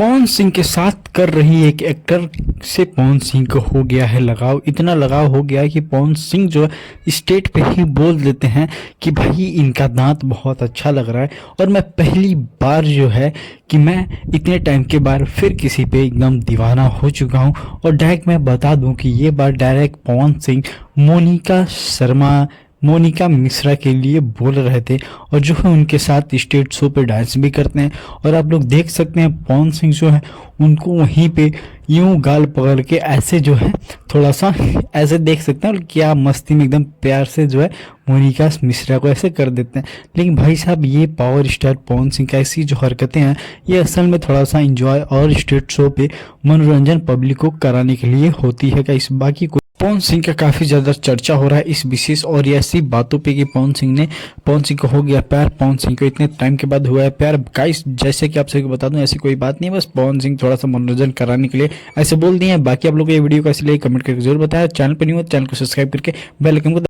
पवन सिंह के साथ कर रही एक एक्टर से पवन सिंह को हो गया है लगाव। इतना लगाव हो गया है कि पवन सिंह जो है स्टेट पे ही बोल देते हैं कि भाई इनका दांत बहुत अच्छा लग रहा है। और मैं पहली बार जो है कि मैं इतने टाइम के बाद फिर किसी पे एकदम दीवाना हो चुका हूं। और डायरेक्ट मैं बता दूं कि ये बात डायरेक्ट पवन सिंह मोनिका मिश्रा के लिए बोल रहे थे, और जो है उनके साथ स्टेज शो पे डांस भी करते हैं। और आप लोग देख सकते हैं पवन सिंह जो है उनको वहीं पे यूं गाल पकड़ के ऐसे जो है थोड़ा सा ऐसे देख सकते हैं, और क्या मस्ती में एकदम प्यार से जो है मोनिका मिश्रा को ऐसे कर देते हैं। लेकिन भाई साहब ये पावर स्टार पवन सिंह की ऐसी जो हरकतें हैं ये असल में थोड़ा सा इंजॉय और स्टेज शो पे मनोरंजन पब्लिक को कराने के लिए होती है। इस बाकी पवन सिंह का काफी ज्यादा चर्चा हो रहा है इस विशेष और ऐसी बातों पे कि पवन सिंह को हो गया प्यार। पवन सिंह को इतने टाइम के बाद हुआ है प्यार। गाइस जैसे कि आप सभी को बता दूं ऐसी कोई बात नहीं है, बस पवन सिंह थोड़ा सा मनोरंजन कराने के लिए ऐसे बोल दिए हैं। बाकी आप लोग ये वीडियो कैसे लगे कमेंट करके जरूर बताया। चैनल पर नहीं हो चैनल को सब्सक्राइब करके बेल आइकन को